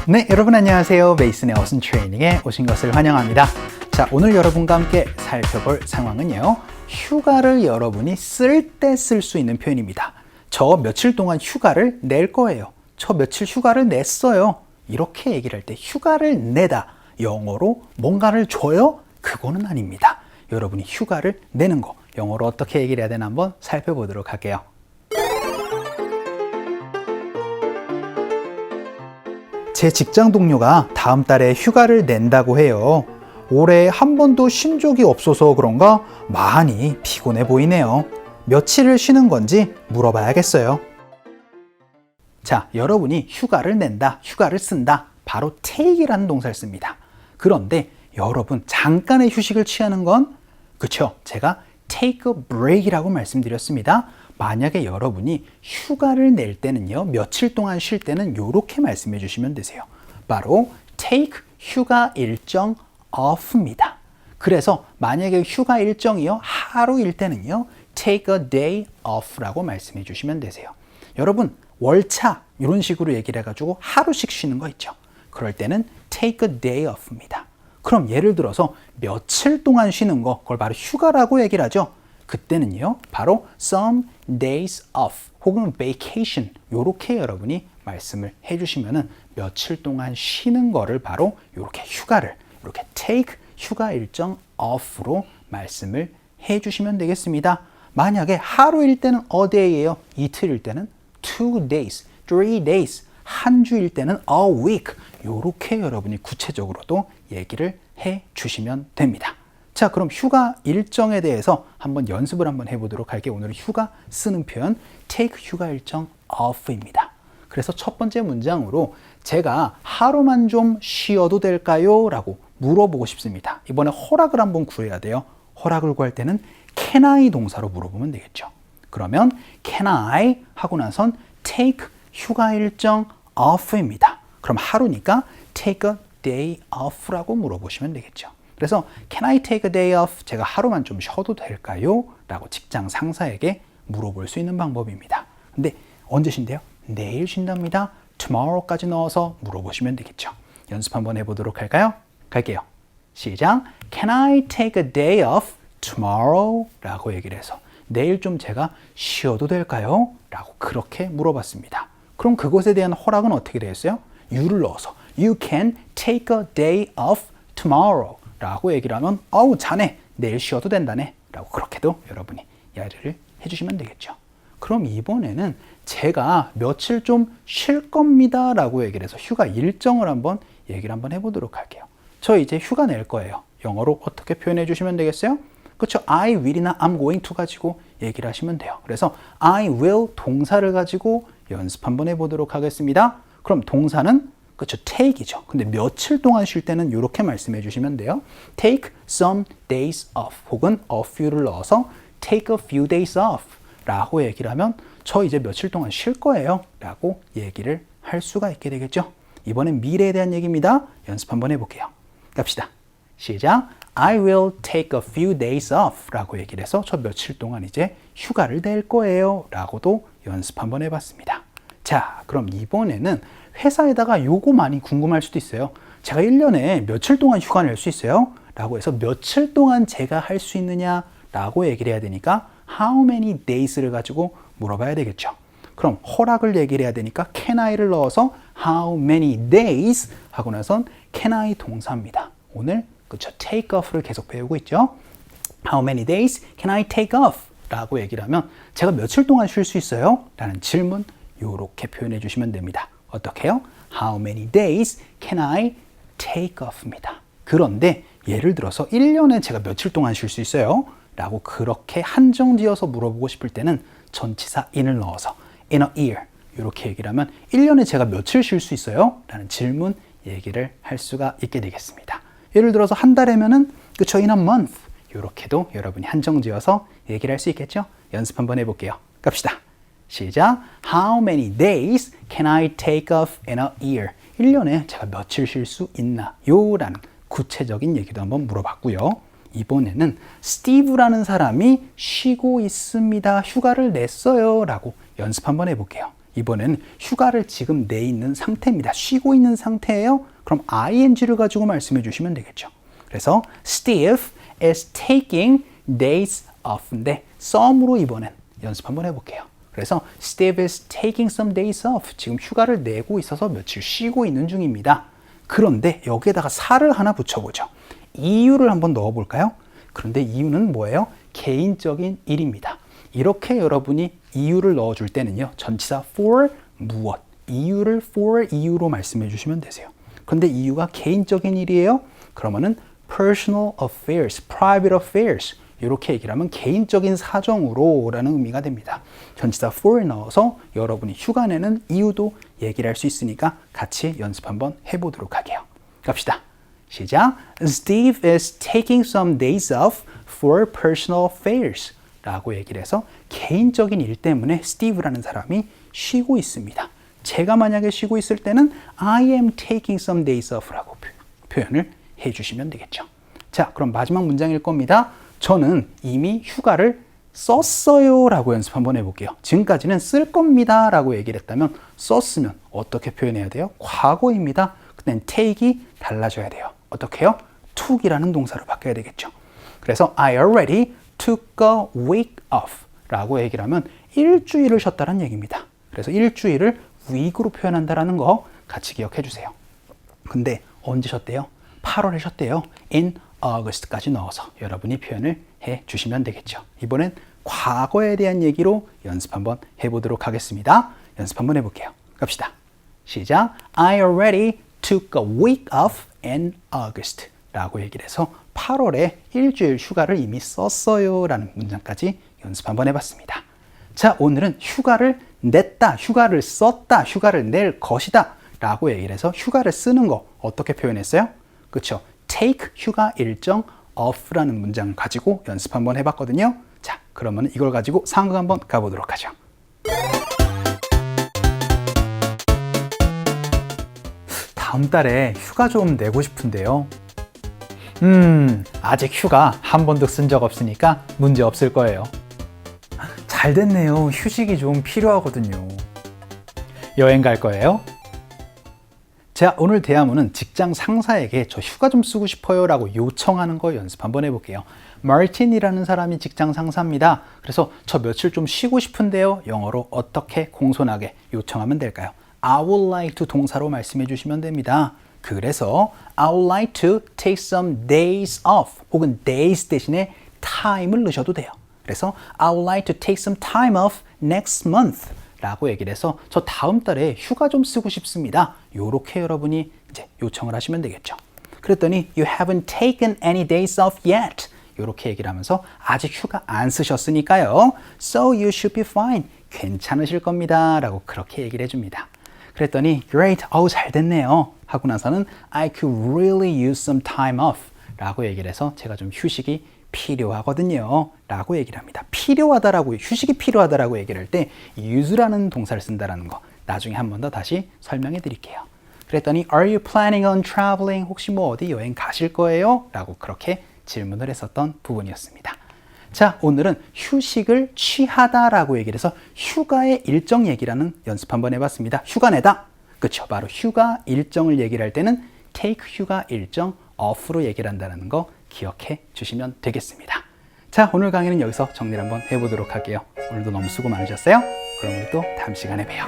네, 여러분 안녕하세요. 베이슨의 어순 트레이닝에 오신 것을 환영합니다. 자, 오늘 여러분과 함께 살펴볼 상황은요. 휴가를 여러분이 쓸 때 쓸 수 있는 표현입니다. 저 며칠 동안 휴가를 낼 거예요. 저 며칠 휴가를 냈어요. 이렇게 얘기를 할 때 휴가를 내다, 영어로 뭔가를 줘요? 그거는 아닙니다. 여러분이 휴가를 내는 거, 영어로 어떻게 얘기를 해야 되나 한번 살펴보도록 할게요. 제 직장 동료가 다음 달에 휴가를 낸다고 해요. 올해 한 번도 쉰 적이 없어서 그런가 많이 피곤해 보이네요. 며칠을 쉬는 건지 물어봐야겠어요. 자, 여러분이 휴가를 낸다, 휴가를 쓴다, 바로 take이라는 동사를 씁니다. 그런데 여러분 잠깐의 휴식을 취하는 건 그쵸? 제가 take a break이라고 말씀드렸습니다. 만약에 여러분이 휴가를 낼 때는요, 며칠 동안 쉴 때는 이렇게 말씀해 주시면 되세요. 바로 take 휴가 일정 off입니다. 그래서 만약에 휴가 일정이요, 하루일 때는요, take a day off라고 말씀해 주시면 되세요. 여러분, 월차 이런 식으로 얘기를 해가지고 하루씩 쉬는 거 있죠. 그럴 때는 take a day off입니다. 그럼 예를 들어서 며칠 동안 쉬는 거, 그걸 바로 휴가라고 얘기를 하죠. 그때는요, 바로 some days off 혹은 vacation 이렇게 여러분이 말씀을 해주시면은 며칠 동안 쉬는 거를 바로 이렇게 휴가를 이렇게 take 휴가 일정 off로 말씀을 해주시면 되겠습니다. 만약에 하루일 때는 a day예요. 이틀일 때는 2 days, 3 days, 한 주일 때는 a week 이렇게 여러분이 구체적으로도 얘기를 해주시면 됩니다. 자, 그럼 휴가 일정에 대해서 한번 연습을 한번 해보도록 할게요. 오늘은 휴가 쓰는 표현 take 휴가 일정 off입니다. 그래서 첫 번째 문장으로 제가 하루만 좀 쉬어도 될까요? 라고 물어보고 싶습니다. 이번에 허락을 한번 구해야 돼요. 허락을 구할 때는 can I 동사로 물어보면 되겠죠. 그러면 can I 하고 나선 take 휴가 일정 off입니다. 그럼 하루니까 take a day off라고 물어보시면 되겠죠. 그래서 can I take a day off? 제가 하루만 좀 쉬어도 될까요? 라고 직장 상사에게 물어볼 수 있는 방법입니다. 근데 언제 쉰대요? 내일 쉰답니다. tomorrow까지 넣어서 물어보시면 되겠죠. 연습 한번 해보도록 할까요? 갈게요. 시작. Can I take a day off tomorrow? 라고 얘기를 해서 내일 좀 제가 쉬어도 될까요? 라고 그렇게 물어봤습니다. 그럼 그것에 대한 허락은 어떻게 되었어요? you를 넣어서 You can take a day off tomorrow 라고 얘기를 하면 어우 자네 내일 쉬어도 된다네 라고 그렇게도 여러분이 이야기를 해주시면 되겠죠. 그럼 이번에는 제가 며칠 좀 쉴 겁니다 라고 얘기를 해서 휴가 일정을 한번 얘기를 한번 해보도록 할게요. 저 이제 휴가 낼 거예요. 영어로 어떻게 표현해 주시면 되겠어요? 그렇죠. I will이나 I'm going to 가지고 얘기를 하시면 돼요. 그래서 I will 동사를 가지고 연습 한번 해보도록 하겠습니다. 그럼 동사는 그렇죠. take이죠. 근데 며칠 동안 쉴 때는 이렇게 말씀해 주시면 돼요. take some days off 혹은 a few를 넣어서 take a few days off 라고 얘기를 하면 저 이제 며칠 동안 쉴 거예요 라고 얘기를 할 수가 있게 되겠죠. 이번엔 미래에 대한 얘기입니다. 연습 한번 해볼게요. 갑시다. 시작. I will take a few days off 라고 얘기를 해서 저 며칠 동안 이제 휴가를 낼 거예요 라고도 연습 한번 해봤습니다. 자, 그럼 이번에는 회사에다가 요거 많이 궁금할 수도 있어요. 제가 1년에 며칠 동안 휴가 낼 수 있어요? 라고 해서 며칠 동안 제가 할 수 있느냐 라고 얘기를 해야 되니까 how many days를 가지고 물어봐야 되겠죠. 그럼 허락을 얘기를 해야 되니까 can I를 넣어서 how many days 하고 나선 can I 동사입니다. 오늘 그쵸 take off를 계속 배우고 있죠. How many days can I take off? 라고 얘기를 하면 제가 며칠 동안 쉴 수 있어요? 라는 질문 이렇게 표현해 주시면 됩니다. 어떻게 해요? How many days can I take off입니다. 그런데 예를 들어서 1년에 제가 며칠 동안 쉴 수 있어요? 라고 그렇게 한정지어서 물어보고 싶을 때는 전치사 in을 넣어서 in a year 이렇게 얘기를 하면 1년에 제가 며칠 쉴 수 있어요? 라는 질문 얘기를 할 수가 있게 되겠습니다. 예를 들어서 한 달이면은 그쵸 in a month 이렇게도 여러분이 한정지어서 얘기를 할 수 있겠죠? 연습 한번 해볼게요. 갑시다. 시작. How many days can I take off in a year? 1년에 제가 며칠 쉴 수 있나? 요 라는 구체적인 얘기도 한번 물어봤고요. 이번에는 스티브라는 사람이 쉬고 있습니다. 휴가를 냈어요. 라고 연습 한번 해볼게요. 이번에는 휴가를 지금 내 있는 상태입니다. 쉬고 있는 상태예요. 그럼 ing를 가지고 말씀해 주시면 되겠죠. 그래서 Steve is taking days off인데 some으로 이번엔 연습 한번 해볼게요. 그래서 Steve is taking some days off. 지금 휴가를 내고 있어서 며칠 쉬고 있는 중입니다. 그런데 여기에다가 살을 하나 붙여보죠. 이유를 한번 넣어볼까요? 그런데 이유는 뭐예요? 개인적인 일입니다. 이렇게 여러분이 이유를 넣어줄 때는요. 전치사 for 무엇, 이유를 for 이유로 말씀해 주시면 되세요. 그런데 이유가 개인적인 일이에요? 그러면은 personal affairs, private affairs 이렇게 얘기를 하면 개인적인 사정으로 라는 의미가 됩니다. 전치사 for 넣어서 여러분이 휴가 내는 이유도 얘기를 할 수 있으니까 같이 연습 한번 해보도록 할게요. 갑시다. 시작. Steve is taking some days off for personal affairs 라고 얘기를 해서 개인적인 일 때문에 스티브라는 사람이 쉬고 있습니다. 제가 만약에 쉬고 있을 때는 I am taking some days off 라고 표현을 해주시면 되겠죠. 자, 그럼 마지막 문장일 겁니다. 저는 이미 휴가를 썼어요 라고 연습 한번 해볼게요. 지금까지는 쓸 겁니다 라고 얘기를 했다면 썼으면 어떻게 표현해야 돼요? 과거입니다. 근데 take이 달라져야 돼요. 어떻게 해요? took이라는 동사로 바뀌어야 되겠죠. 그래서 I already took a week off 라고 얘기를 하면 일주일을 쉬었다는 얘기입니다. 그래서 일주일을 week으로 표현한다는 거 같이 기억해 주세요. 근데 언제 쉬었대요? 8월에 쉬었대요. in August까지 넣어서 여러분이 표현을 해 주시면 되겠죠. 이번엔 과거에 대한 얘기로 연습 한번 해보도록 하겠습니다. 연습 한번 해볼게요. 갑시다. 시작. I already took a week off in August 라고 얘기를 해서 8월에 일주일 휴가를 이미 썼어요 라는 문장까지 연습 한번 해봤습니다. 자, 오늘은 휴가를 냈다, 휴가를 썼다, 휴가를 낼 것이다 라고 얘기를 해서 휴가를 쓰는 거 어떻게 표현했어요? 그렇죠. take 휴가 일정 off라는 문장을 가지고 연습 한번 해봤거든요. 자, 그러면 이걸 가지고 상황극 한번 가보도록 하죠. 다음 달에 휴가 좀 내고 싶은데요. 아직 휴가 한 번도 쓴 적 없으니까 문제 없을 거예요. 잘 됐네요. 휴식이 좀 필요하거든요. 여행 갈 거예요? 자, 오늘 대화문은 직장 상사에게 저 휴가 좀 쓰고 싶어요 라고 요청하는 거 연습 한번 해볼게요. 마틴이라는 사람이 직장 상사입니다. 그래서 저 며칠 좀 쉬고 싶은데요. 영어로 어떻게 공손하게 요청하면 될까요? I would like to 동사로 말씀해 주시면 됩니다. 그래서 I would like to take some days off 혹은 days 대신에 time을 넣으셔도 돼요. 그래서 I would like to take some time off next month 라고 얘기를 해서 저 다음 달에 휴가 좀 쓰고 싶습니다. 요렇게 여러분이 이제 요청을 하시면 되겠죠. 그랬더니 You haven't taken any days off yet. 요렇게 얘기를 하면서 아직 휴가 안 쓰셨으니까요. So you should be fine. 괜찮으실 겁니다. 라고 그렇게 얘기를 해줍니다. 그랬더니 Great, 잘 됐네요. 하고 나서는 I could really use some time off. 라고 얘기를 해서 제가 좀 휴식이 필요하거든요 라고 얘기를 합니다. 필요하다라고, 휴식이 필요하다라고 얘기를 할 때 use라는 동사를 쓴다라는 거 나중에 한 번 더 다시 설명해 드릴게요. 그랬더니 Are you planning on traveling? 혹시 뭐 어디 여행 가실 거예요? 라고 그렇게 질문을 했었던 부분이었습니다. 자, 오늘은 휴식을 취하다라고 얘기를 해서 휴가의 일정 얘기라는 연습 한번 해봤습니다. 휴가 내다. 그렇죠. 바로 휴가 일정을 얘기를 할 때는 take 휴가 일정 off로 얘기를 한다는 거 기억해 주시면 되겠습니다. 자, 오늘 강의는 여기서 정리를 한번 해보도록 할게요. 오늘도 너무 수고 많으셨어요. 그럼 우리 또 다음 시간에 봬요.